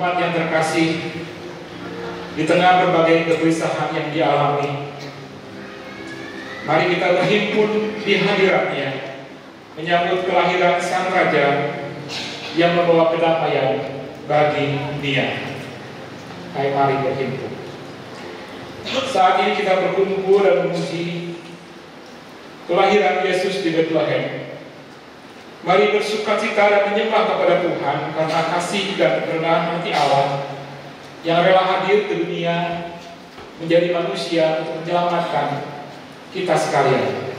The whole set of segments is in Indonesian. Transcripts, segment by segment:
umat yang terkasih, di tengah berbagai kegelisahan yang dialami, mari kita berhimpun di hadiratnya, menyambut kelahiran Sang Raja yang membawa kedamaian bagi dunia. Hai, mari berhimpun. Saat ini kita berkumpul dan memuji kelahiran Yesus di Bethlehem. Mari bersukacita dan menyembah kepada Tuhan karena kasih dan kerendahan hati Allah yang rela hadir ke dunia menjadi manusia untuk menyelamatkan kita sekalian.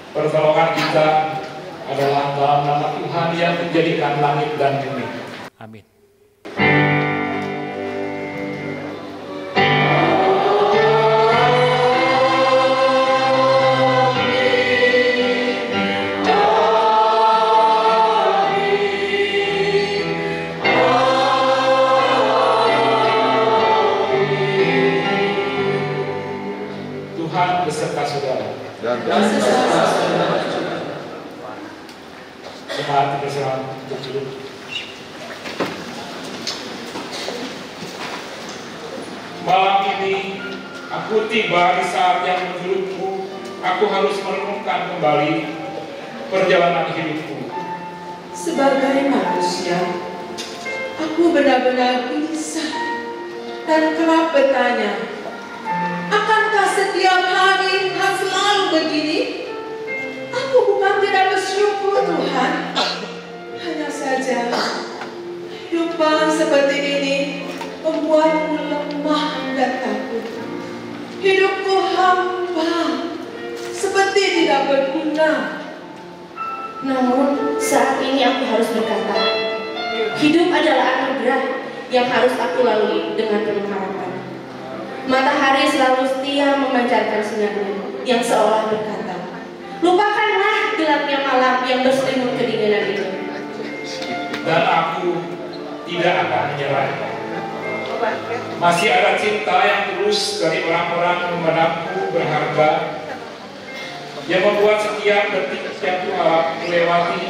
Pertolongan kita adalah dalam nama Tuhan yang menjadikan langit dan bumi. Amin. Tuhan beserta saudara. Jemaat bersama untuk duduk. Malam ini aku tiba di saat yang menurutku aku harus merenungkan kembali perjalanan hidupku. Sebagai manusia, aku benar-benar gelisah dan kerap bertanya, akankah setiap hari akan selalu begini? Aku bukan tidak bersyukur, Tuhan. Hanya saja kehidupan seperti ini membuatku lemah dan takut. Hidupku hampa, seperti tidak berguna. Namun saat saat ini aku harus berkata, hidup adalah anugerah yang harus aku lalui dengan penuh harapan. Matahari selalu setia memancarkan sinarnya yang seolah berkata, lupakanlah gelapnya malam yang berselimut kedinginan itu. Dan aku tidak akan menyerah. Masih ada cinta yang tulus dari orang-orang memandangku berharga, yang membuat setiap detik yang melewati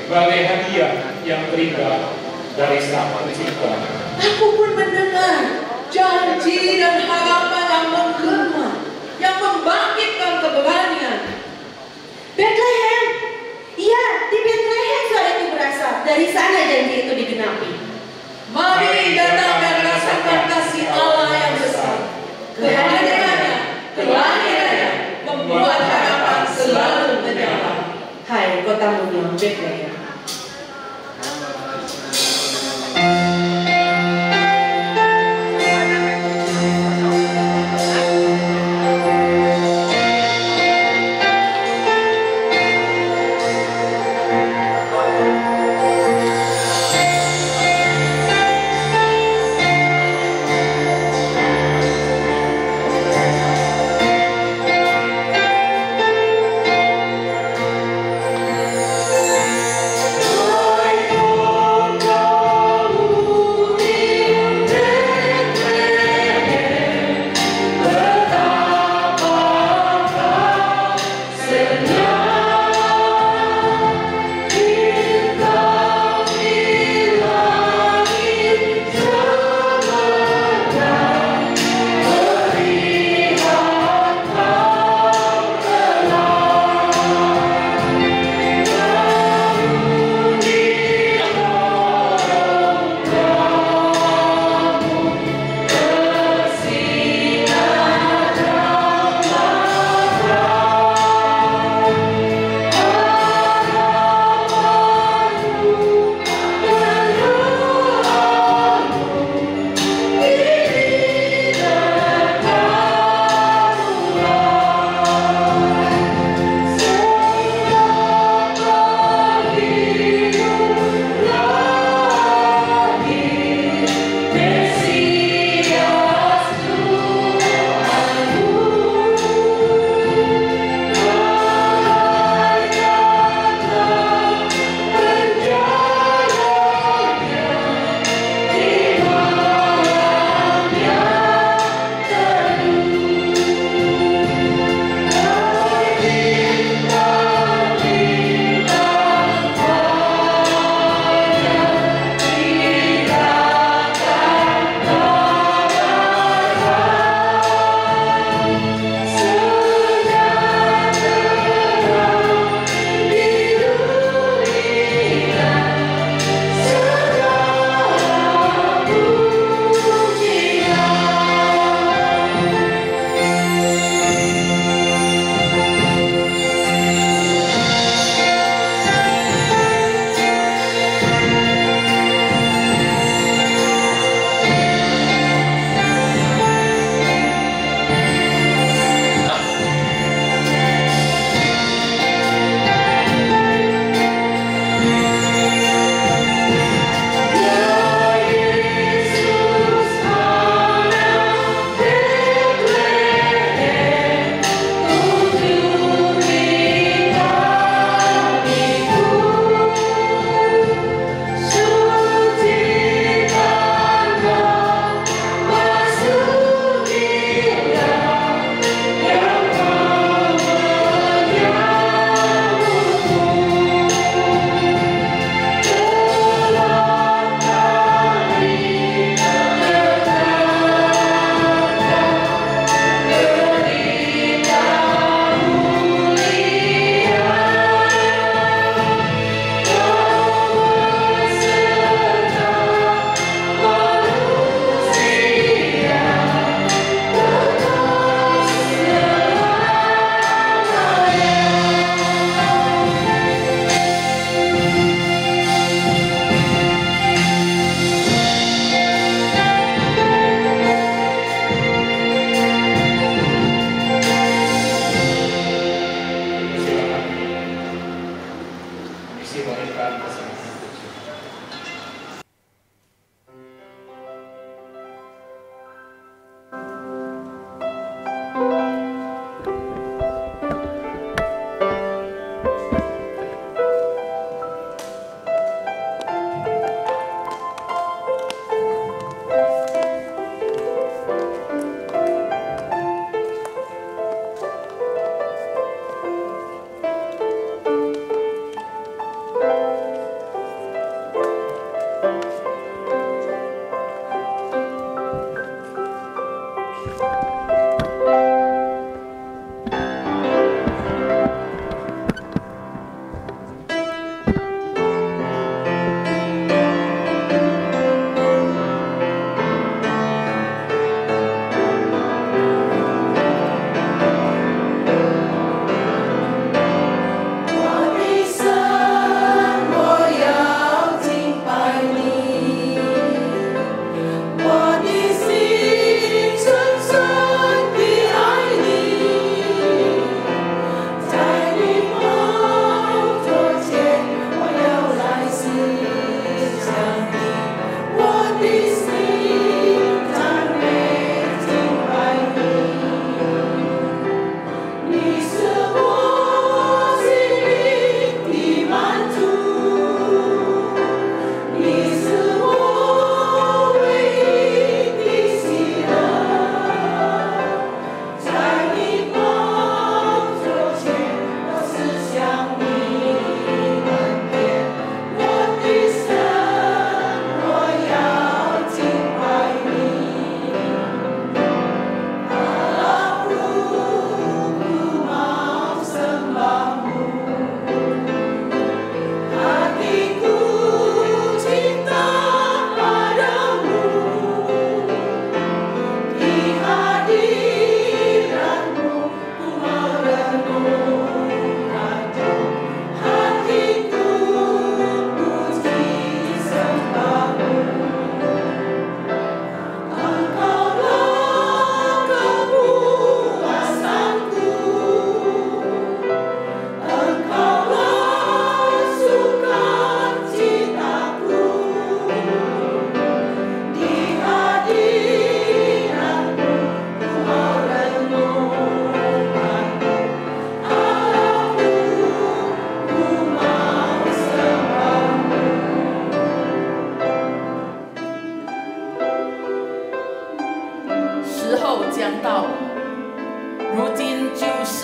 bagai hadiah yang terindah dari Sang Pencipta. Aku pun mendengar janji dan harapan yang menggema, yang membangkitkan keberanian. Bethlehem, iya, di Bethlehem suara itu berasal. Dari sana janji itu digenapi. Mari datang dan rasakan kasih Allah yang besar. Kehadirannya, kelahirannya, membuat harapan selalu menyala. Hai kota mulia Bethlehem.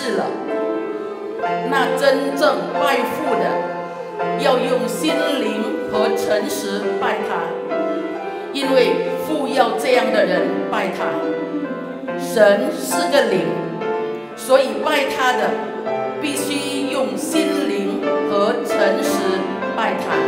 示了，那真正拜父的要用心灵和诚实拜他，因为父要这样的人拜他。神是个灵，所以拜他的必须用心灵和诚实拜他。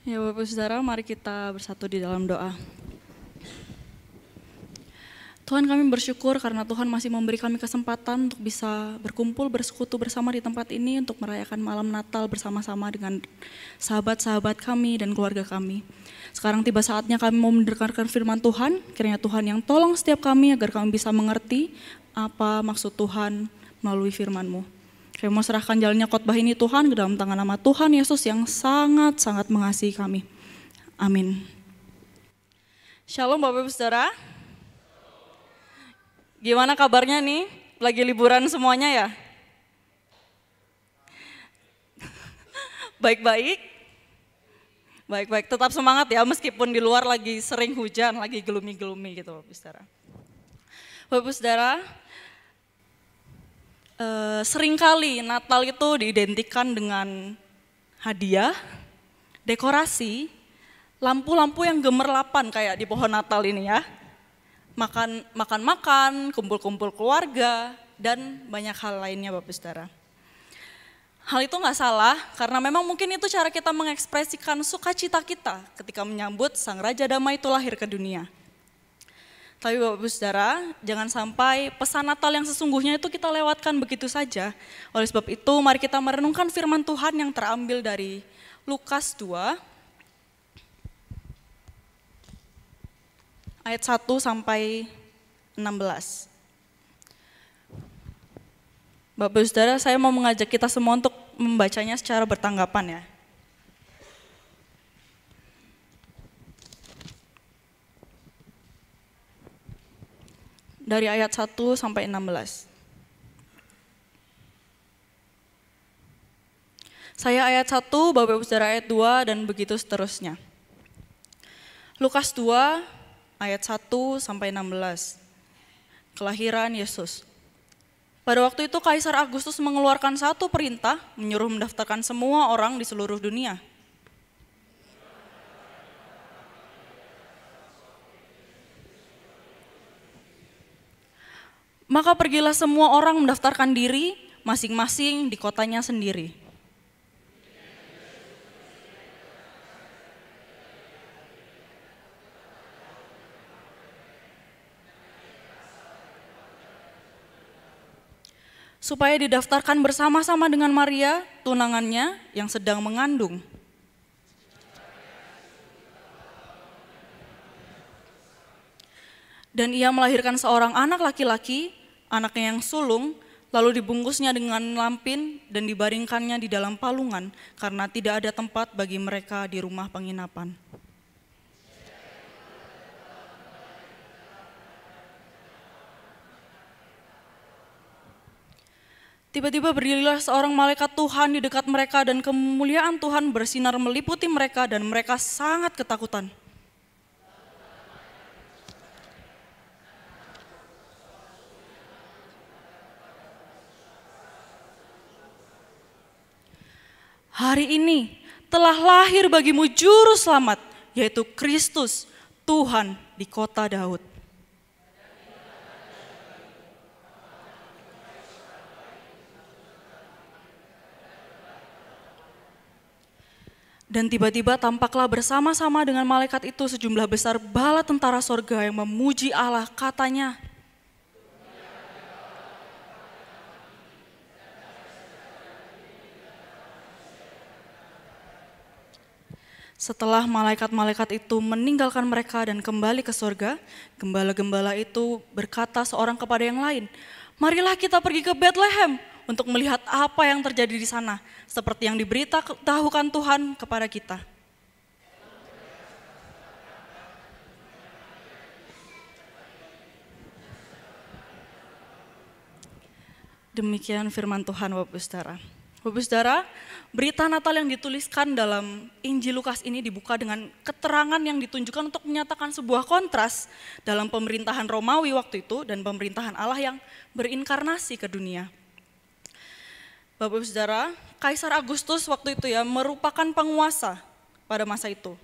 Ya Bapak Saudara, mari kita bersatu di dalam doa. Tuhan, kami bersyukur karena Tuhan masih memberi kami kesempatan untuk bisa berkumpul, bersekutu bersama di tempat ini untuk merayakan malam Natal bersama-sama dengan sahabat-sahabat kami dan keluarga kami. Sekarang tiba saatnya kami mau mendengarkan firman Tuhan, kiranya Tuhan yang tolong setiap kami agar kami bisa mengerti apa maksud Tuhan melalui firman-Mu. Kami mau serahkan jalannya khotbah ini Tuhan ke dalam tangan nama Tuhan Yesus yang sangat-sangat mengasihi kami. Amin. Shalom Bapak Ibu Saudara. Gimana kabarnya nih? Lagi liburan semuanya ya? Baik-baik? Baik-baik, tetap semangat ya meskipun di luar lagi sering hujan, lagi gelumi-gelumi gitu Bapak Ibu Saudara. Bapak Ibu Saudara, seringkali Natal itu diidentikan dengan hadiah, dekorasi, lampu-lampu yang gemerlapan kayak di pohon Natal ini ya. Makan-makan, kumpul-kumpul keluarga, dan banyak hal lainnya Bapak Saudara. Hal itu nggak salah karena memang mungkin itu cara kita mengekspresikan sukacita kita ketika menyambut Sang Raja Damai itu lahir ke dunia. Tapi Bapak Saudara, jangan sampai pesan Natal yang sesungguhnya itu kita lewatkan begitu saja. Oleh sebab itu, mari kita merenungkan firman Tuhan yang terambil dari Lukas 2, ayat 1 sampai 16. Bapak Saudara, saya mau mengajak kita semua untuk membacanya secara bertanggapan ya. Dari ayat 1 sampai 16. Saya ayat 1, Bapak Ibu Saudara ayat 2, dan begitu seterusnya. Lukas 2, ayat 1 sampai 16. Kelahiran Yesus. Pada waktu itu Kaisar Agustus mengeluarkan satu perintah, menyuruh mendaftarkan semua orang di seluruh dunia. Maka pergilah semua orang mendaftarkan diri masing-masing di kotanya sendiri. Supaya didaftarkan bersama-sama dengan Maria, tunangannya yang sedang mengandung. Dan ia melahirkan seorang anak laki-laki, anaknya yang sulung, lalu dibungkusnya dengan lampin dan dibaringkannya di dalam palungan karena tidak ada tempat bagi mereka di rumah penginapan. Tiba-tiba berdirilah seorang malaikat Tuhan di dekat mereka dan kemuliaan Tuhan bersinar meliputi mereka dan mereka sangat ketakutan. Hari ini telah lahir bagimu juru selamat, yaitu Kristus, Tuhan di kota Daud. Dan tiba-tiba tampaklah bersama-sama dengan malaikat itu sejumlah besar bala tentara sorga yang memuji Allah, katanya, setelah malaikat-malaikat itu meninggalkan mereka dan kembali ke sorga, gembala-gembala itu berkata seorang kepada yang lain, marilah kita pergi ke Bethlehem untuk melihat apa yang terjadi di sana, seperti yang diberitahukan Tuhan kepada kita. Demikian firman Tuhan, Bapak Saudara. Bapak Saudara, berita Natal yang dituliskan dalam Injil Lukas ini dibuka dengan keterangan yang ditunjukkan untuk menyatakan sebuah kontras dalam pemerintahan Romawi waktu itu dan pemerintahan Allah yang berinkarnasi ke dunia. Bapak Saudara, Kaisar Agustus waktu itu merupakan penguasa pada masa itu.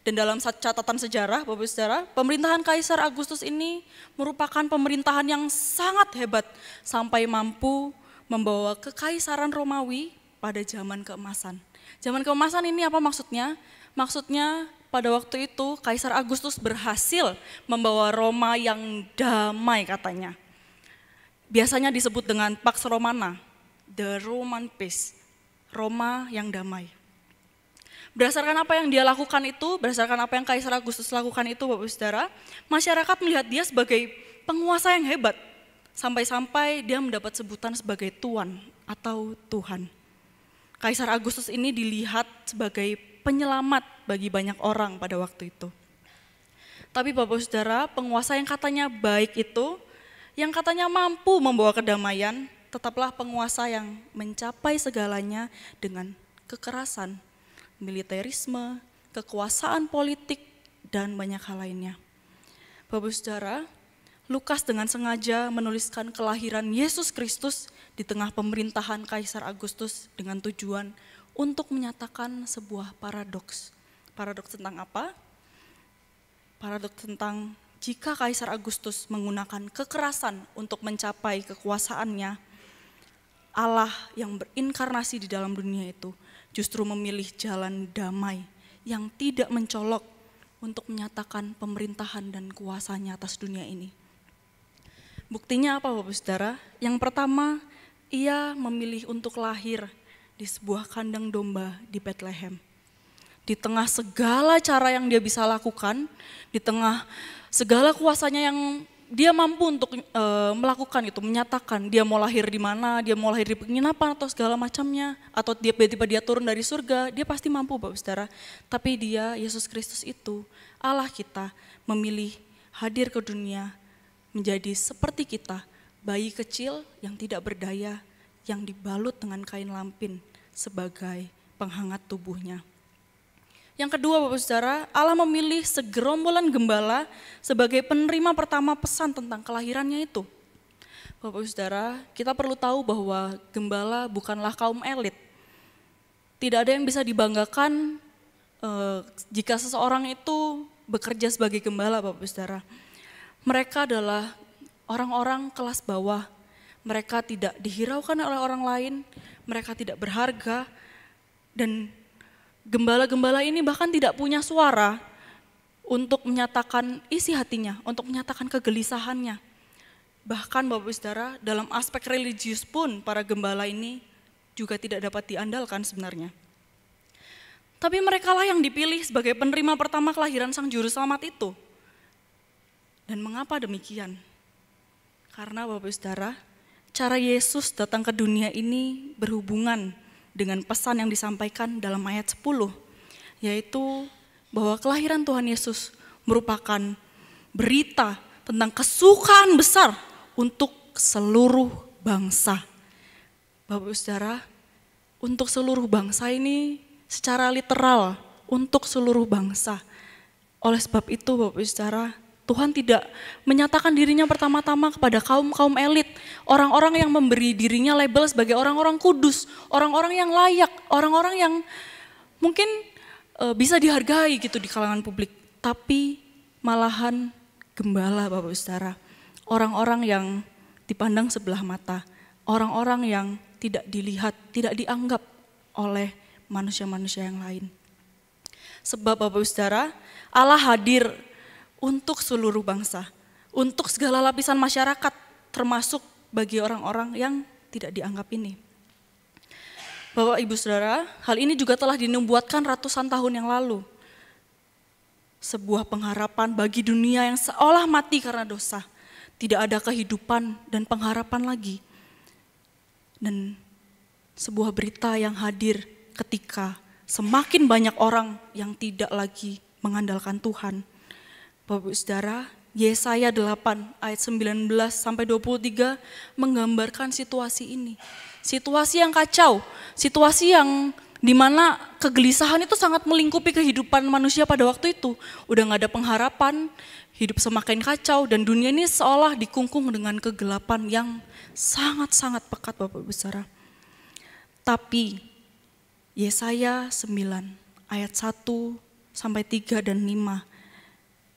Dan dalam catatan sejarah, Bapak Saudara, pemerintahan Kaisar Agustus ini merupakan pemerintahan yang sangat hebat sampai mampu membawa kekaisaran Romawi pada zaman keemasan. Zaman keemasan ini apa maksudnya? Maksudnya pada waktu itu Kaisar Agustus berhasil membawa Roma yang damai katanya. Biasanya disebut dengan Pax Romana. The Roman Peace, Roma yang damai. Berdasarkan apa yang dia lakukan itu, berdasarkan apa yang Kaisar Agustus lakukan itu, Bapak Saudara, masyarakat melihat dia sebagai penguasa yang hebat, sampai-sampai dia mendapat sebutan sebagai Tuan atau Tuhan. Kaisar Agustus ini dilihat sebagai penyelamat bagi banyak orang pada waktu itu. Tapi Bapak Saudara, penguasa yang katanya baik itu, yang katanya mampu membawa kedamaian, tetaplah penguasa yang mencapai segalanya dengan kekerasan, militerisme, kekuasaan politik, dan banyak hal lainnya. Bapak Saudara, Lukas dengan sengaja menuliskan kelahiran Yesus Kristus di tengah pemerintahan Kaisar Agustus dengan tujuan untuk menyatakan sebuah paradoks. Paradoks tentang apa? Paradoks tentang jika Kaisar Agustus menggunakan kekerasan untuk mencapai kekuasaannya, Allah yang berinkarnasi di dalam dunia itu justru memilih jalan damai yang tidak mencolok untuk menyatakan pemerintahan dan kuasanya atas dunia ini. Buktinya apa Bapak Saudara? Yang pertama, ia memilih untuk lahir di sebuah kandang domba di Bethlehem. Di tengah segala cara yang dia bisa lakukan, di tengah segala kuasanya yang dia mampu untuk melakukan itu, menyatakan dia mau lahir di mana, dia mau lahir di penginapan atau segala macamnya, atau tiba-tiba dia turun dari surga, dia pasti mampu Bapak Saudara. Tapi dia, Yesus Kristus itu, Allah kita, memilih hadir ke dunia menjadi seperti kita, bayi kecil yang tidak berdaya, yang dibalut dengan kain lampin sebagai penghangat tubuhnya. Yang kedua Bapak Saudara, Allah memilih segerombolan gembala sebagai penerima pertama pesan tentang kelahirannya itu. Bapak Saudara, kita perlu tahu bahwa gembala bukanlah kaum elit. Tidak ada yang bisa dibanggakan jika seseorang itu bekerja sebagai gembala Bapak Saudara. Mereka adalah orang-orang kelas bawah. Mereka tidak dihiraukan oleh orang lain, mereka tidak berharga, dan gembala-gembala ini bahkan tidak punya suara untuk menyatakan isi hatinya, untuk menyatakan kegelisahannya. Bahkan Bapak Saudara, dalam aspek religius pun para gembala ini juga tidak dapat diandalkan sebenarnya. Tapi merekalah yang dipilih sebagai penerima pertama kelahiran Sang Juru Selamat itu. Dan mengapa demikian? Karena Bapak Saudara, cara Yesus datang ke dunia ini berhubungan dengan pesan yang disampaikan dalam ayat 10, yaitu bahwa kelahiran Tuhan Yesus merupakan berita tentang kesukaan besar untuk seluruh bangsa. Bapak Saudara, untuk seluruh bangsa ini secara literal, untuk seluruh bangsa. Oleh sebab itu Bapak Saudara, Tuhan tidak menyatakan dirinya pertama-tama kepada kaum-kaum elit, orang-orang yang memberi dirinya label sebagai orang-orang kudus, orang-orang yang layak, orang-orang yang mungkin bisa dihargai gitu di kalangan publik. Tapi malahan gembala Bapak Saudara, orang-orang yang dipandang sebelah mata, orang-orang yang tidak dilihat, tidak dianggap oleh manusia-manusia yang lain. Sebab Bapak Saudara, Allah hadir untuk seluruh bangsa, untuk segala lapisan masyarakat, termasuk bagi orang-orang yang tidak dianggap ini. Bapak Ibu Saudara, hal ini juga telah dinubuatkan ratusan tahun yang lalu. Sebuah pengharapan bagi dunia yang seolah mati karena dosa. Tidak ada kehidupan dan pengharapan lagi. Dan sebuah berita yang hadir ketika semakin banyak orang yang tidak lagi mengandalkan Tuhan. Bapak Saudara, Yesaya 8 ayat 19 sampai 23 menggambarkan situasi ini. Situasi yang kacau, situasi yang dimana kegelisahan itu sangat melingkupi kehidupan manusia pada waktu itu. Udah gak ada pengharapan, hidup semakin kacau, dan dunia ini seolah dikungkung dengan kegelapan yang sangat-sangat pekat Bapak Ibu Saudara. Tapi Yesaya 9 ayat 1 sampai 3 dan 5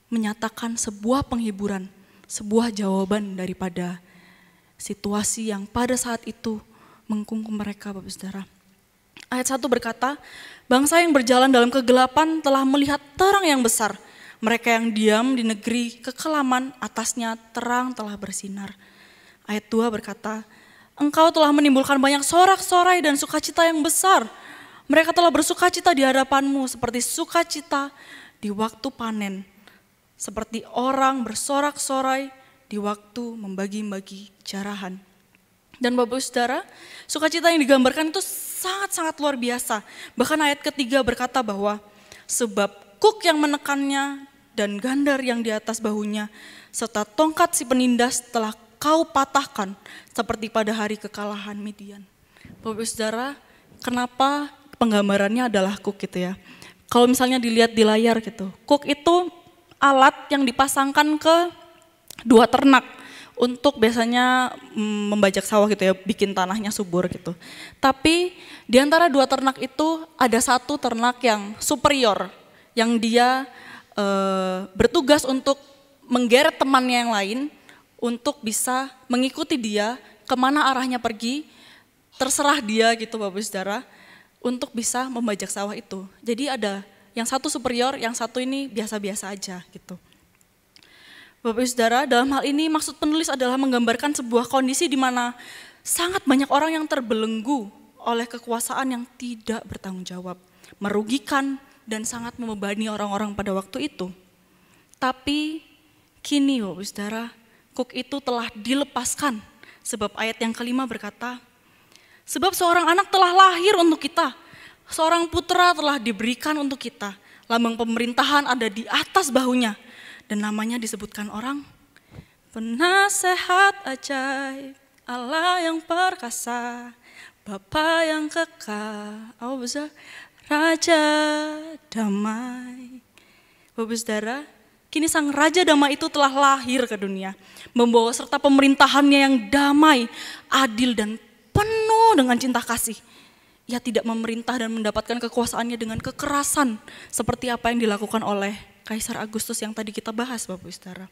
menyatakan sebuah penghiburan, sebuah jawaban daripada situasi yang pada saat itu mengkungkung mereka Bapak Saudara. Ayat 1 berkata, bangsa yang berjalan dalam kegelapan telah melihat terang yang besar. Mereka yang diam di negeri kekelaman, atasnya terang telah bersinar. Ayat 2 berkata, engkau telah menimbulkan banyak sorak-sorai dan sukacita yang besar. Mereka telah bersukacita di hadapanmu seperti sukacita di waktu panen. Seperti orang bersorak-sorai di waktu membagi-bagi jarahan. Dan Bapak Saudara, sukacita yang digambarkan itu sangat-sangat luar biasa. Bahkan ayat ketiga berkata bahwa sebab kuk yang menekannya dan gandar yang di atas bahunya serta tongkat si penindas telah kau patahkan seperti pada hari kekalahan Midian. Bapak Saudara, kenapa penggambarannya adalah kuk gitu ya? Kalau misalnya dilihat di layar gitu, kuk itu alat yang dipasangkan ke dua ternak untuk biasanya membajak sawah gitu ya, bikin tanahnya subur gitu. Tapi di antara dua ternak itu ada satu ternak yang superior, yang dia bertugas untuk menggeret temannya yang lain untuk bisa mengikuti dia kemana arahnya pergi, terserah dia gitu Bapak Saudara, untuk bisa membajak sawah itu. Jadi ada yang satu superior, yang satu ini biasa-biasa aja gitu. Bapak Saudara, dalam hal ini maksud penulis adalah menggambarkan sebuah kondisi di mana sangat banyak orang yang terbelenggu oleh kekuasaan yang tidak bertanggung jawab, merugikan dan sangat membebani orang-orang pada waktu itu. Tapi kini Bapak Saudara, kuk itu telah dilepaskan, sebab ayat yang kelima berkata, sebab seorang anak telah lahir untuk kita, seorang putra telah diberikan untuk kita, lambang pemerintahan ada di atas bahunya, dan namanya disebutkan orang, penasehat ajaib, Allah yang perkasa, Bapa yang kekal, Raja damai. Bapak Saudara, kini sang Raja damai itu telah lahir ke dunia, membawa serta pemerintahannya yang damai, adil dan penuh dengan cinta kasih. Ia tidak memerintah dan mendapatkan kekuasaannya dengan kekerasan seperti apa yang dilakukan oleh Kaisar Agustus yang tadi kita bahas Bapak Saudara.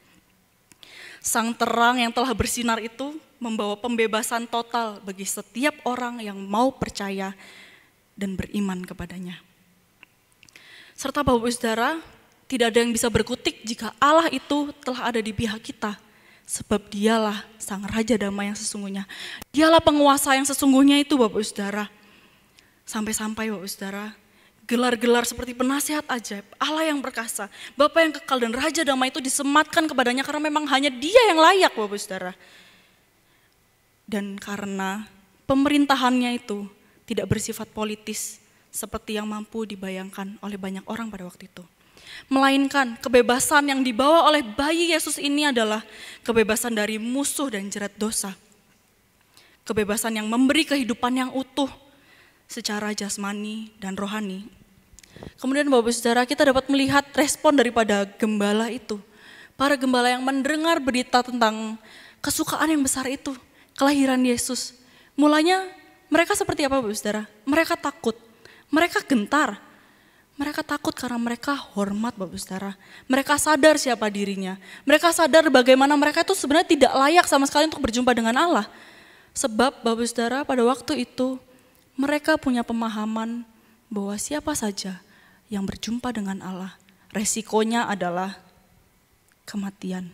Sang terang yang telah bersinar itu membawa pembebasan total bagi setiap orang yang mau percaya dan beriman kepadanya. Serta Bapak Saudara, tidak ada yang bisa berkutik jika Allah itu telah ada di pihak kita. Sebab dialah sang Raja Damai yang sesungguhnya. Dialah penguasa yang sesungguhnya itu Bapak Saudara. Sampai-sampai Bapak Saudara, gelar-gelar seperti penasihat ajaib, Allah yang perkasa, Bapa yang kekal dan Raja Damai itu disematkan kepadanya karena memang hanya Dia yang layak Bapak Saudara. Dan karena pemerintahannya itu tidak bersifat politis seperti yang mampu dibayangkan oleh banyak orang pada waktu itu. Melainkan kebebasan yang dibawa oleh bayi Yesus ini adalah kebebasan dari musuh dan jerat dosa. Kebebasan yang memberi kehidupan yang utuh secara jasmani dan rohani. Kemudian Bapak Saudara, kita dapat melihat respon daripada gembala itu. Para gembala yang mendengar berita tentang kesukaan yang besar itu, kelahiran Yesus. Mulanya mereka seperti apa Bapak Saudara? Mereka takut, mereka gentar. Mereka takut karena mereka hormat Bapak Saudara. Mereka sadar siapa dirinya. Mereka sadar bagaimana mereka itu sebenarnya tidak layak sama sekali untuk berjumpa dengan Allah. Sebab Bapak Saudara pada waktu itu mereka punya pemahaman bahwa siapa saja yang berjumpa dengan Allah, resikonya adalah kematian.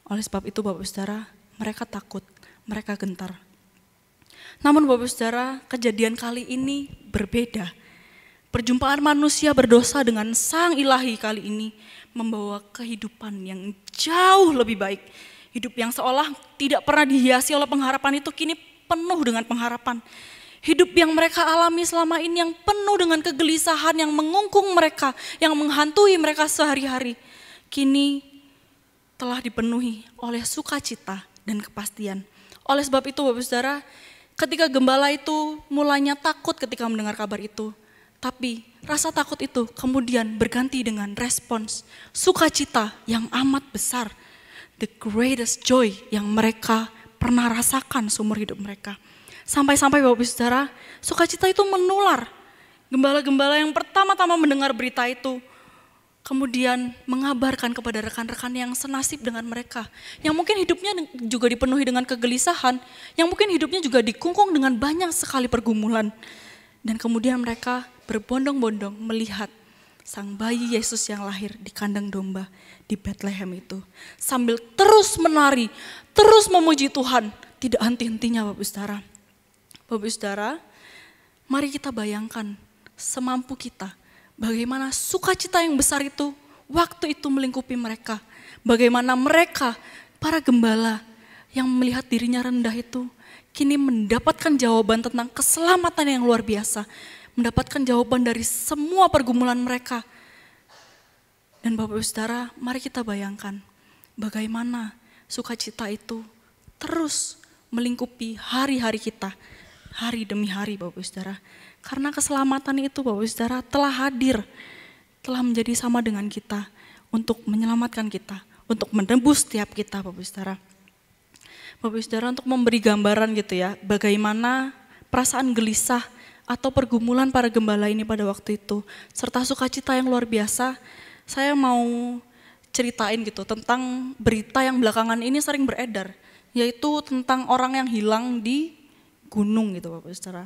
Oleh sebab itu Bapak Saudara, mereka takut, mereka gentar. Namun Bapak Saudara, kejadian kali ini berbeda. Perjumpaan manusia berdosa dengan Sang Ilahi kali ini membawa kehidupan yang jauh lebih baik. Hidup yang seolah tidak pernah dihiasi oleh pengharapan itu kini penuh dengan pengharapan. Hidup yang mereka alami selama ini yang penuh dengan kegelisahan yang mengungkung mereka, yang menghantui mereka sehari-hari, kini telah dipenuhi oleh sukacita dan kepastian. Oleh sebab itu Bapak Saudara, ketika gembala itu mulanya takut ketika mendengar kabar itu, tapi rasa takut itu kemudian berganti dengan respons sukacita yang amat besar. The greatest joy yang mereka pernah rasakan seumur hidup mereka. Sampai-sampai Bapak Saudara, sukacita itu menular. Gembala-gembala yang pertama-tama mendengar berita itu kemudian mengabarkan kepada rekan-rekan yang senasib dengan mereka. Yang mungkin hidupnya juga dipenuhi dengan kegelisahan, yang mungkin hidupnya juga dikungkung dengan banyak sekali pergumulan. Dan kemudian mereka berbondong-bondong melihat sang bayi Yesus yang lahir di kandang domba di Bethlehem itu. Sambil terus menari, terus memuji Tuhan, tidak henti-hentinya Bapak Saudara. Bapak Saudara, mari kita bayangkan semampu kita bagaimana sukacita yang besar itu waktu itu melingkupi mereka. Bagaimana mereka, para gembala yang melihat dirinya rendah itu, kini mendapatkan jawaban tentang keselamatan yang luar biasa. Mendapatkan jawaban dari semua pergumulan mereka. Dan Bapak Saudara, mari kita bayangkan bagaimana sukacita itu terus melingkupi hari-hari kita. Hari demi hari Bapak Saudara. Karena keselamatan itu Bapak Saudara telah hadir. Telah menjadi sama dengan kita. Untuk menyelamatkan kita. Untuk menembus setiap kita Bapak Saudara. Bapak Saudara, untuk memberi gambaran gitu ya. Bagaimana perasaan gelisah atau pergumulan para gembala ini pada waktu itu, serta sukacita yang luar biasa, saya mau ceritain gitu tentang berita yang belakangan ini sering beredar, yaitu tentang orang yang hilang di gunung gitu Bapak Saudara.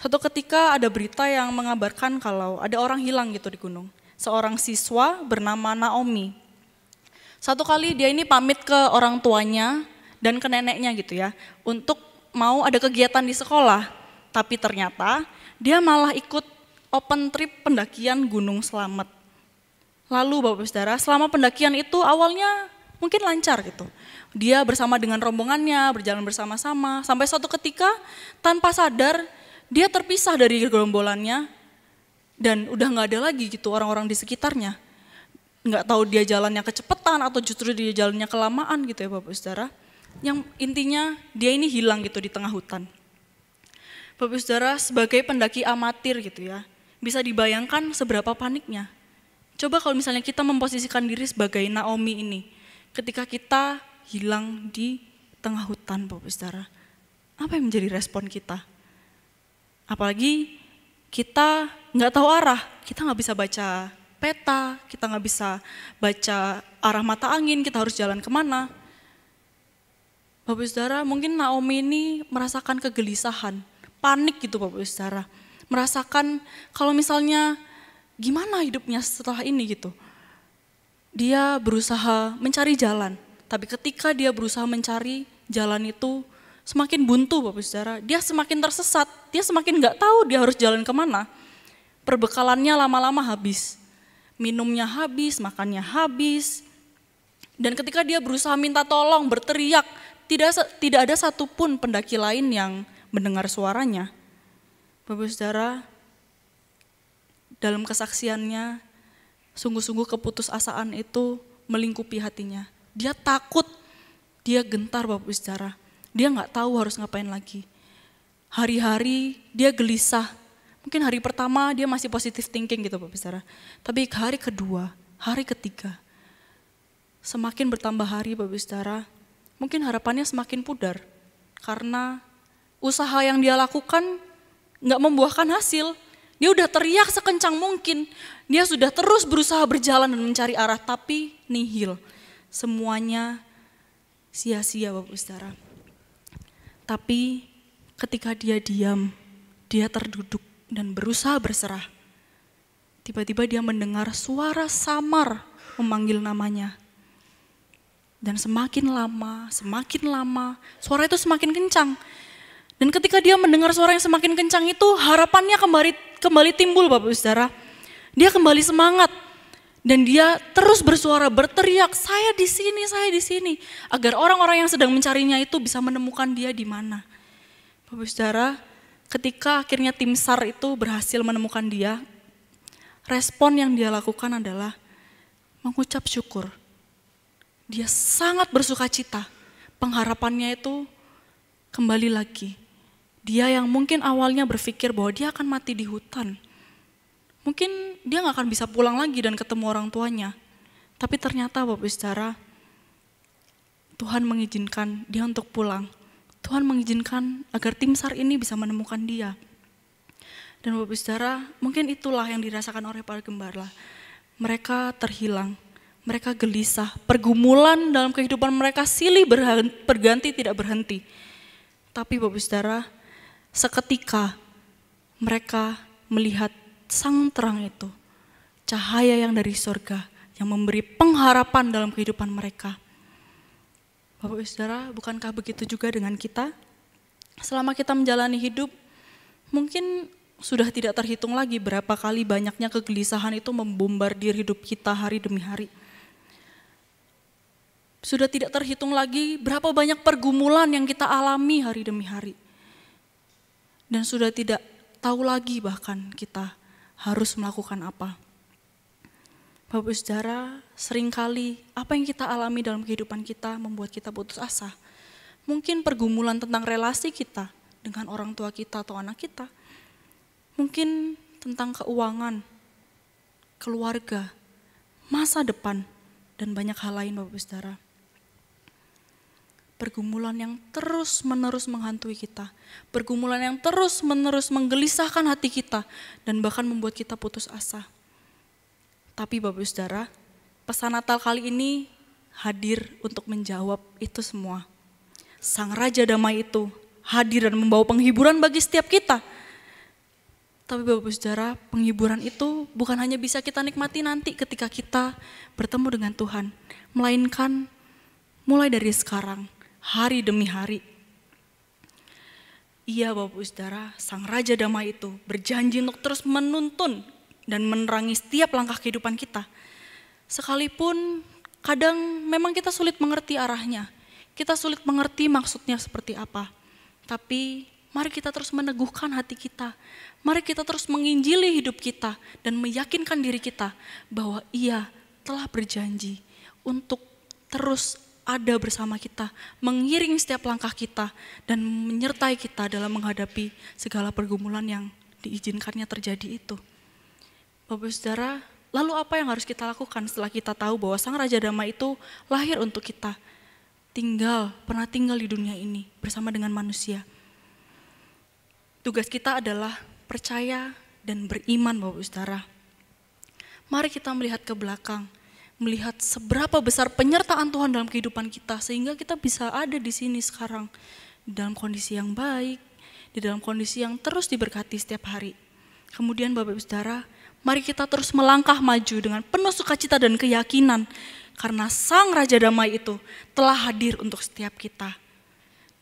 Suatu ketika ada berita yang mengabarkan kalau ada orang hilang gitu di gunung, seorang siswa bernama Naomi. Satu kali dia ini pamit ke orang tuanya dan ke neneknya gitu ya, untuk mau ada kegiatan di sekolah. Tapi ternyata dia malah ikut open trip pendakian Gunung Slamet. Lalu Bapak Saudara, selama pendakian itu awalnya mungkin lancar gitu. Dia bersama dengan rombongannya, berjalan bersama-sama. Sampai suatu ketika tanpa sadar dia terpisah dari gerombolannya. Dan udah gak ada lagi gitu orang-orang di sekitarnya. Gak tahu dia jalannya kecepatan atau justru dia jalannya kelamaan gitu ya Bapak Saudara. Yang intinya dia ini hilang gitu di tengah hutan. Bapak Saudara, sebagai pendaki amatir gitu ya, bisa dibayangkan seberapa paniknya. Coba kalau misalnya kita memposisikan diri sebagai Naomi ini, ketika kita hilang di tengah hutan Bapak Saudara, apa yang menjadi respon kita? Apalagi kita nggak tahu arah, kita nggak bisa baca peta, kita nggak bisa baca arah mata angin, kita harus jalan kemana. Bapak Ibu Saudara, mungkin Naomi ini merasakan kegelisahan, panik gitu Bapak Ibu Saudara. Merasakan kalau misalnya gimana hidupnya setelah ini gitu. Dia berusaha mencari jalan, tapi ketika dia berusaha mencari jalan itu semakin buntu Bapak Ibu Saudara. Dia semakin tersesat, dia semakin nggak tahu dia harus jalan kemana. Perbekalannya lama-lama habis, minumnya habis, makannya habis. Dan ketika dia berusaha minta tolong, berteriak, tidak ada satupun pendaki lain yang mendengar suaranya. Bapak Saudara, dalam kesaksiannya, sungguh-sungguh keputusasaan itu melingkupi hatinya. Dia takut, dia gentar Bapak Saudara. Dia nggak tahu harus ngapain lagi. Hari-hari dia gelisah. Mungkin hari pertama dia masih positive thinking gitu Bapak Saudara. Tapi hari kedua, hari ketiga, semakin bertambah hari Bapak Saudara, mungkin harapannya semakin pudar. Karena usaha yang dia lakukan nggak membuahkan hasil. Dia udah teriak sekencang mungkin. Dia sudah terus berusaha berjalan dan mencari arah, tapi nihil. Semuanya sia-sia Bapak Saudara. Tapi ketika dia diam, dia terduduk dan berusaha berserah. Tiba-tiba dia mendengar suara samar memanggil namanya. Dan semakin lama, suara itu semakin kencang. Dan ketika dia mendengar suara yang semakin kencang itu, harapannya kembali timbul Bapak Saudara. Dia kembali semangat. Dan dia terus bersuara, berteriak, saya di sini. Agar orang-orang yang sedang mencarinya itu bisa menemukan dia di mana. Bapak Saudara, ketika akhirnya tim SAR itu berhasil menemukan dia, respon yang dia lakukan adalah mengucap syukur. Dia sangat bersukacita, pengharapannya itu kembali lagi. Dia yang mungkin awalnya berpikir bahwa dia akan mati di hutan. Mungkin dia gak akan bisa pulang lagi dan ketemu orang tuanya. Tapi ternyata Bapak Saudara, Tuhan mengizinkan dia untuk pulang. Tuhan mengizinkan agar tim SAR ini bisa menemukan dia. Dan Bapak Saudara, mungkin itulah yang dirasakan oleh para gembala. Mereka terhilang, mereka gelisah, pergumulan dalam kehidupan mereka silih berganti tidak berhenti. Tapi Bapak Saudara, seketika mereka melihat sang terang itu, cahaya yang dari surga yang memberi pengharapan dalam kehidupan mereka. Bapak Saudara, bukankah begitu juga dengan kita? Selama kita menjalani hidup, mungkin sudah tidak terhitung lagi berapa kali banyaknya kegelisahan itu membombardir hidup kita hari demi hari. Sudah tidak terhitung lagi berapa banyak pergumulan yang kita alami hari demi hari. Dan sudah tidak tahu lagi bahkan kita harus melakukan apa. Bapak Saudara, seringkali apa yang kita alami dalam kehidupan kita membuat kita putus asa. Mungkin pergumulan tentang relasi kita dengan orang tua kita atau anak kita. Mungkin tentang keuangan, keluarga, masa depan, dan banyak hal lain Bapak Saudara. Pergumulan yang terus-menerus menghantui kita. Pergumulan yang terus-menerus menggelisahkan hati kita dan bahkan membuat kita putus asa. Tapi Bapak Saudara, pesan Natal kali ini hadir untuk menjawab itu semua. Sang Raja Damai itu hadir dan membawa penghiburan bagi setiap kita. Tapi Bapak Saudara, penghiburan itu bukan hanya bisa kita nikmati nanti ketika kita bertemu dengan Tuhan. Melainkan mulai dari sekarang, hari demi hari. Iya Bapak Saudara, Sang Raja Damai itu berjanji untuk terus menuntun dan menerangi setiap langkah kehidupan kita. Sekalipun kadang memang kita sulit mengerti arahnya, kita sulit mengerti maksudnya seperti apa. Tapi mari kita terus meneguhkan hati kita, mari kita terus menginjili hidup kita dan meyakinkan diri kita bahwa Ia telah berjanji untuk terus ada bersama kita, mengiring setiap langkah kita dan menyertai kita dalam menghadapi segala pergumulan yang diizinkannya terjadi itu. Bapak Saudara, lalu apa yang harus kita lakukan setelah kita tahu bahwa Sang Raja Damai itu lahir untuk kita, pernah tinggal di dunia ini bersama dengan manusia. Tugas kita adalah percaya dan beriman Bapak Saudara. Mari kita melihat ke belakang, melihat seberapa besar penyertaan Tuhan dalam kehidupan kita, sehingga kita bisa ada di sini sekarang, di dalam kondisi yang baik, di dalam kondisi yang terus diberkati setiap hari. Kemudian Bapak Ibu Saudara, mari kita terus melangkah maju dengan penuh sukacita dan keyakinan, karena Sang Raja Damai itu telah hadir untuk setiap kita,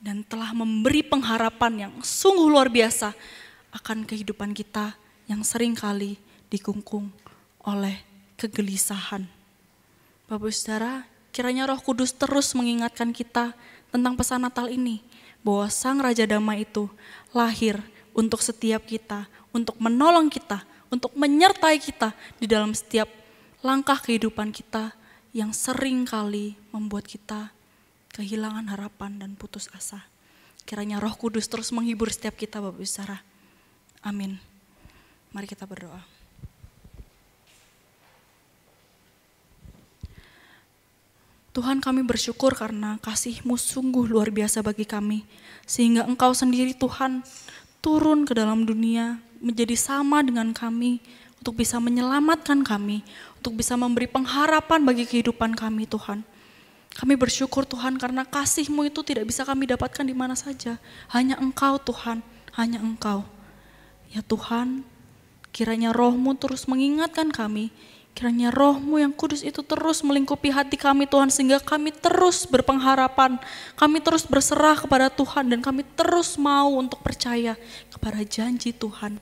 dan telah memberi pengharapan yang sungguh luar biasa akan kehidupan kita yang seringkali dikungkung oleh kegelisahan. Bapak Saudara, kiranya Roh Kudus terus mengingatkan kita tentang pesan Natal ini, bahwa Sang Raja Damai itu lahir untuk setiap kita, untuk menolong kita, untuk menyertai kita di dalam setiap langkah kehidupan kita yang seringkali membuat kita kehilangan harapan dan putus asa. Kiranya Roh Kudus terus menghibur setiap kita, Bapak Saudara. Amin. Mari kita berdoa. Tuhan, kami bersyukur karena kasih-Mu sungguh luar biasa bagi kami, sehingga Engkau sendiri Tuhan turun ke dalam dunia menjadi sama dengan kami, untuk bisa menyelamatkan kami, untuk bisa memberi pengharapan bagi kehidupan kami Tuhan. Kami bersyukur Tuhan karena kasih-Mu itu tidak bisa kami dapatkan di mana saja, hanya Engkau Tuhan, hanya Engkau. Ya Tuhan, kiranya Roh-Mu terus mengingatkan kami, kiranya Roh-Mu yang kudus itu terus melingkupi hati kami Tuhan, sehingga kami terus berpengharapan, kami terus berserah kepada Tuhan, dan kami terus mau untuk percaya kepada janji Tuhan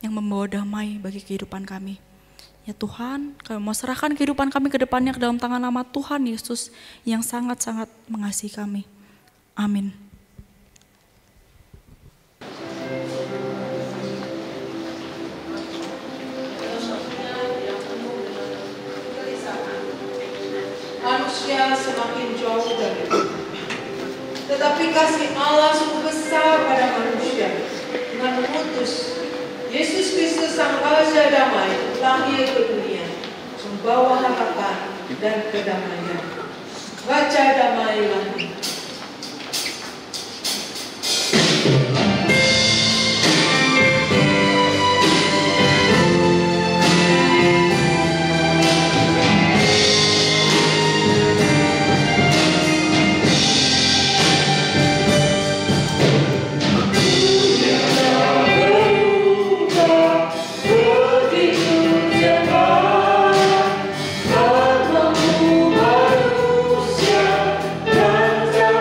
yang membawa damai bagi kehidupan kami. Ya Tuhan, kami mau serahkan kehidupan kami ke depannya ke dalam tangan nama Tuhan Yesus yang sangat-sangat mengasihi kami. Amin. Manusia semakin jauh dari Tuhan. Tetapi kasih Allah sungguh besar pada manusia dengan mengutus Yesus Kristus Sang Raja Damai lahir ke dunia, membawa harapan dan kedamaian. Raja Damai lahir. Manusia dan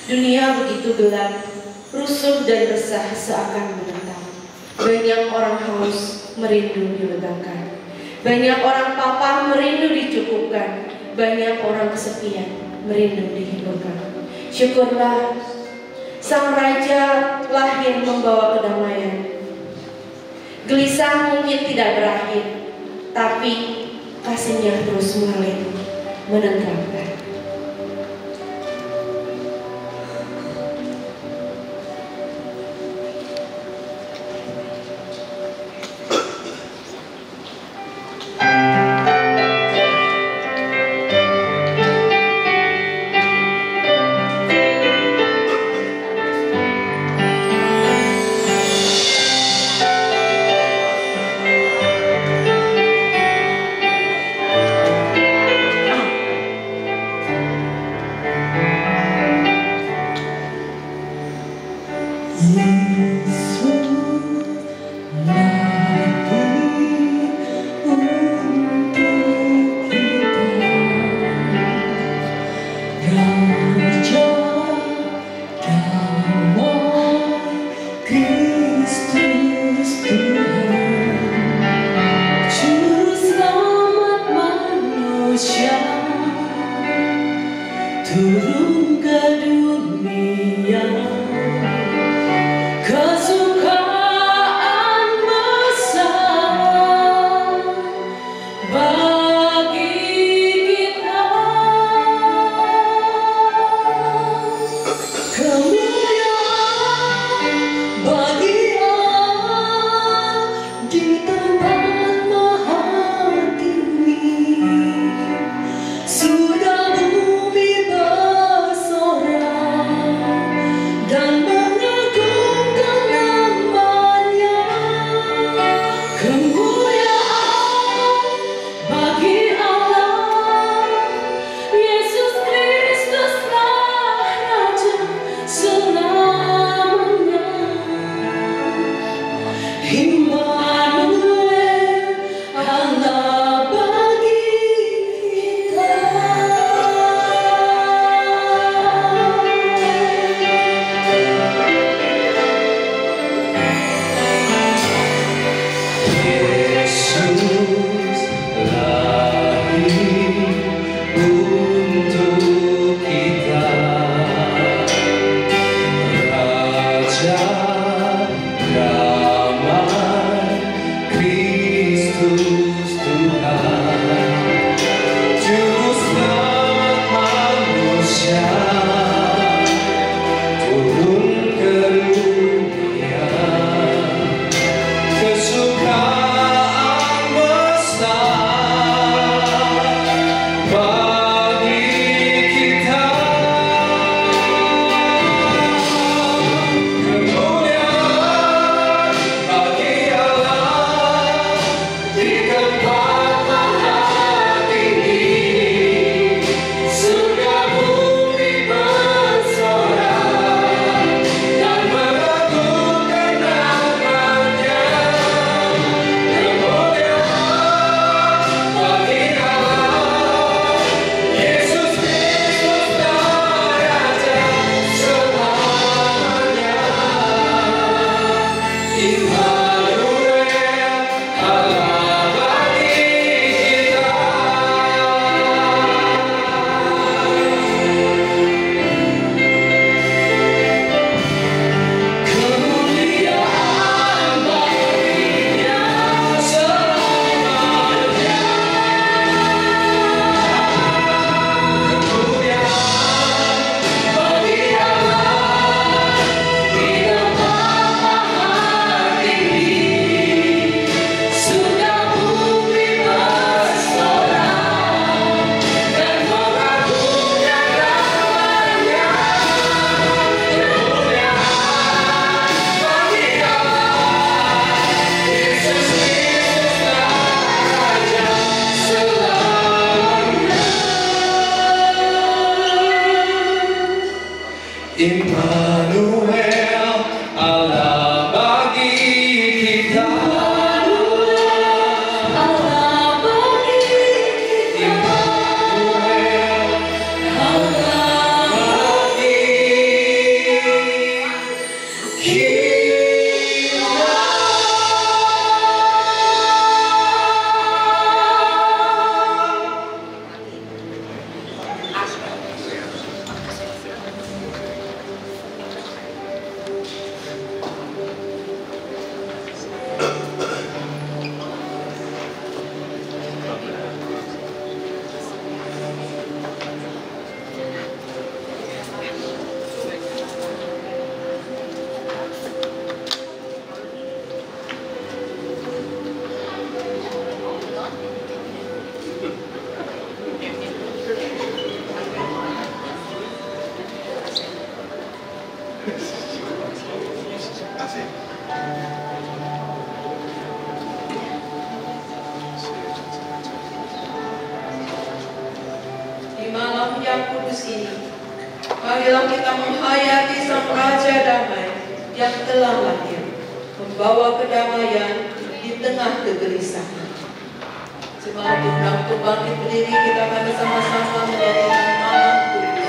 Dunia begitu gelap, rusuh dan resah seakan menentang. Banyak orang haus merindu dilegangkan. Banyak orang papa merindu dicukupkan. Banyak orang kesepian merindu dihiburkan. Syukurlah Sang Raja lah yang membawa kedamaian. Gelisah mungkin tidak berakhir, tapi kasihnya terus mengalir, menenteramkan. Turun ke dunia, kesukaan besar bagi kita, kemuliaan bagi Allah di tempat maha tinggi. Sudah bumi bersorak dan mengagungkan namanya. Kemuliaan bagi Allah, Yesus Kristuslah Raja selamanya. Immanuel, Allah bagi kita. Yesus lahir untuk kita, Raja damai, Kristus Tuhan, Juru selamat manusia, turun ke dunia, kesukaan besar bagi kita. Kemuliaan bagi Allah di tempat maha tinggi. Surga bumi bersorak dan mengagungkan namanya. Kemuliaan bagi Allah, Yesus Kristuslah Raja selamanya. Immanuel, Allah bagi kita. Kemuliaan baginya selamanya. Kemuliaan bagi Allah di tempat maha tinggi. Sudah bumi bersorak dan mengagungkan namanya. Kemuliaan bagi Allah, Yesus Kristuslah Raja selamanya. Immanuel, Allah bagi kita. Allah bagi kita. Immanuel, Allah bagi malam yang kudus ini, marilah kita menghayati Sang Raja Damai yang telah lahir, membawa kedamaian di tengah kegelisahan. Jemaat undang untuk bangkit berdiri, kita akan bersama-sama menyanyikan malam kudus.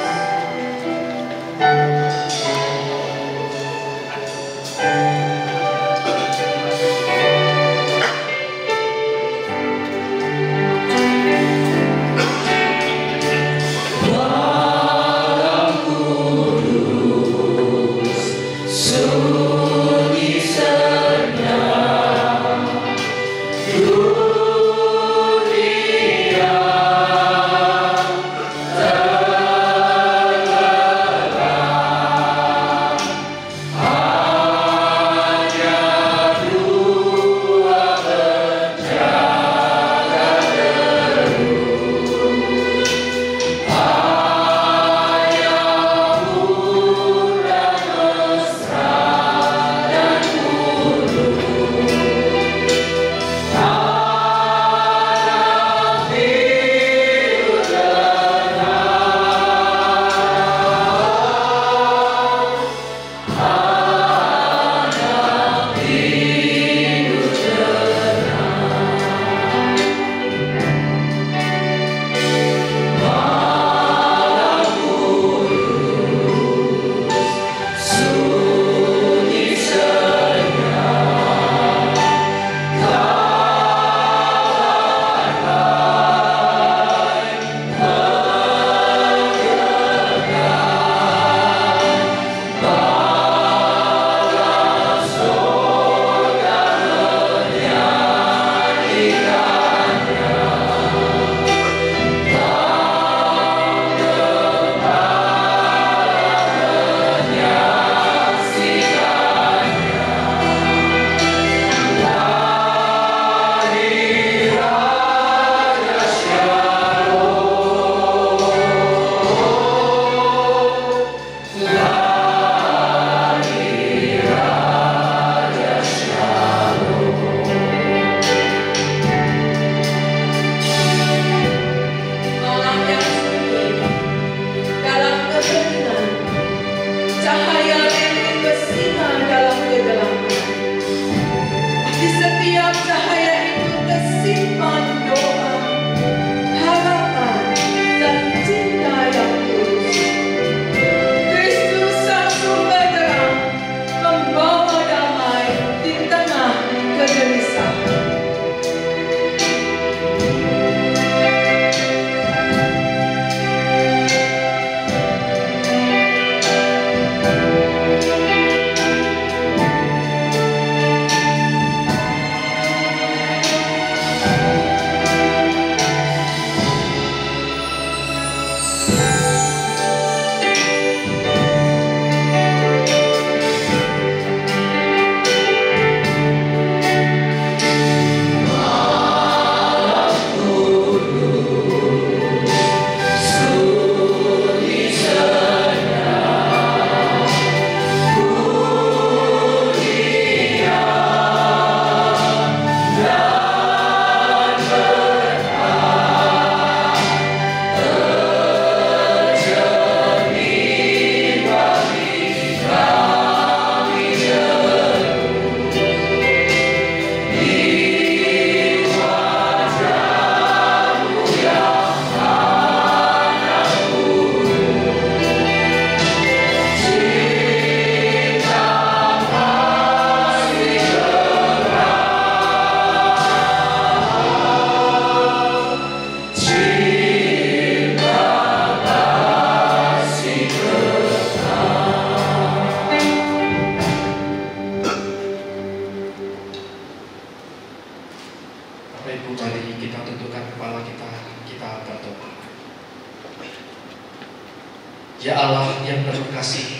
Ya Allah yang penuh kasih,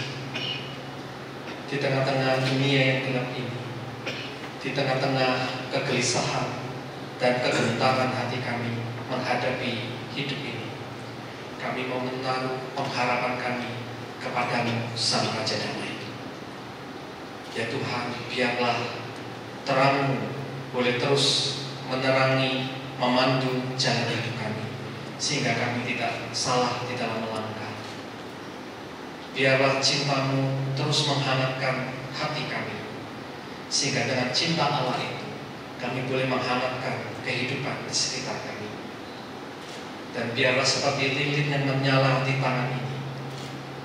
di tengah-tengah dunia yang gelap ini, di tengah-tengah kegelisahan dan kegentaran hati kami menghadapi hidup ini, kami mau menaruh pengharapan kami kepadamu, Sang Raja Damai. Ya Tuhan, biarlah terang-Mu boleh terus menerangi, memandu jalan hidup kami. sehingga kami tidak salah di dalam melangkah. Biarlah cinta-Mu terus menghangatkan hati kami, sehingga dengan cinta Allah itu kami boleh menghangatkan kehidupan di sekitar kami. Dan biarlah seperti lilin yang menyala di tangan ini,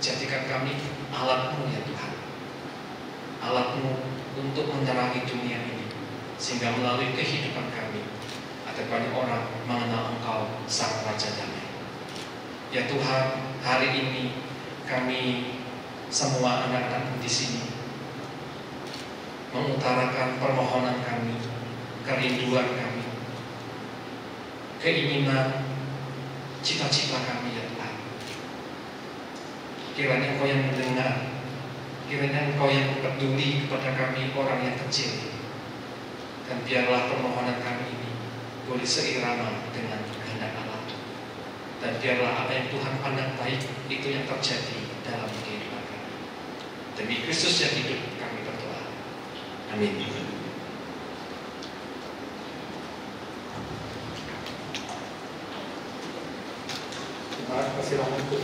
jadikan kami alat-Mu ya Tuhan, alat-Mu untuk menerangi dunia ini, sehingga melalui kehidupan kami ada banyak orang mengenal Engkau Sang Raja Damai. Ya Tuhan, hari ini kami semua anak-anak di sini mengutarakan permohonan kami, kerinduan kami, keinginan, cita-cita kami ya Tuhan. Kiranya Engkau yang mendengar, kiranya Engkau yang peduli kepada kami orang yang kecil, dan biarlah permohonan kami ini boleh seirama dengan kehendak Allah, dan biarlah apa yang Tuhan pandang baik itu yang terjadi dalam kehidupan kami. Demi Kristus yang hidup kami berdoa. Amin. Terima kasih untuk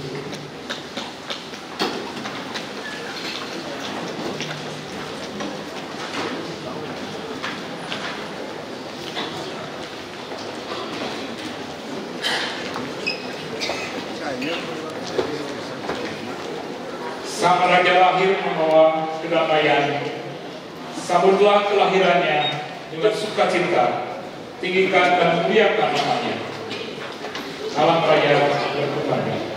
Sang Raja lahir membawa kedamaian. Sambutlah kelahirannya dengan sukacita, tinggikan dan muliakan namanya. Salam Raya berkembang.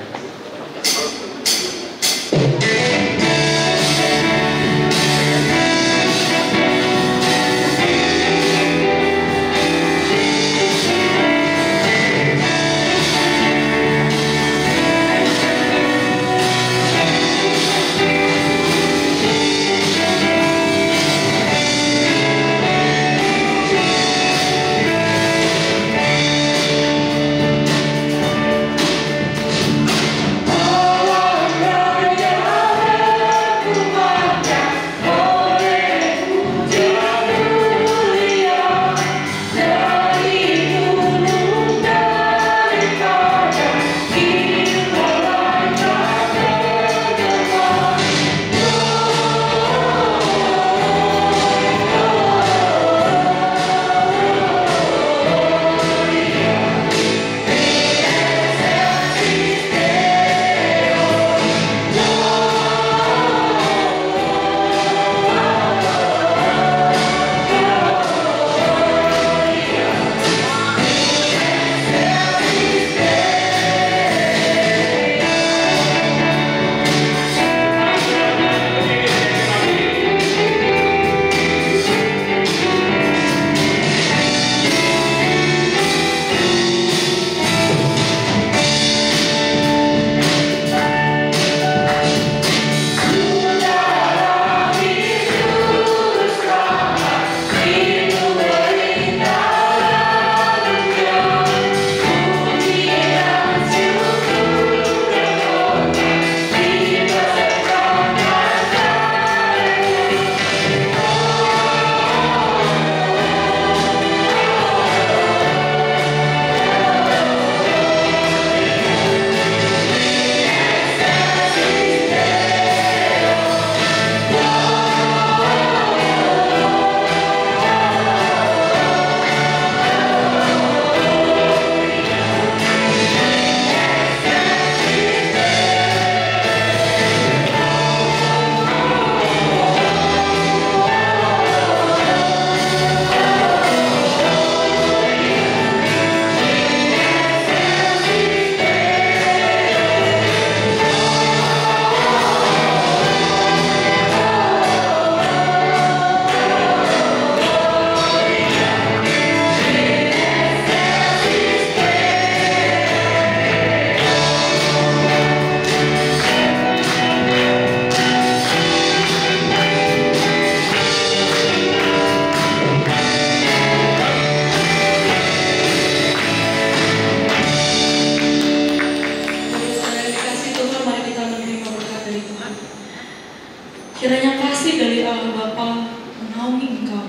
Kiranya kasih dari Allah Bapa menaungi engkau.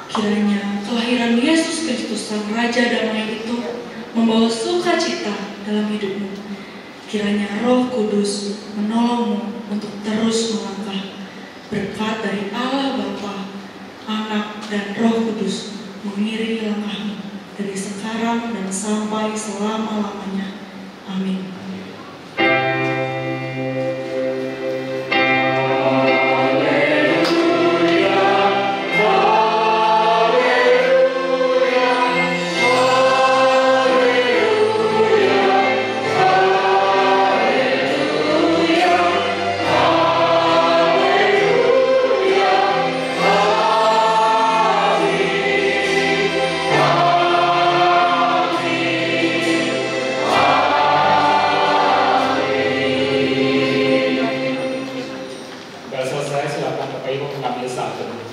Kiranya kelahiran Yesus Kristus Sang Raja Damai itu membawa sukacita dalam hidupmu. Kiranya Roh Kudus menolongmu untuk terus melangkah. Berkat dari Allah Bapa, Anak, dan Roh Kudus mengiringi langkahmu dari sekarang dan sampai selama-lamanya. Amin. Sudah selesai, silakan Bapak Ibu mengambil satu.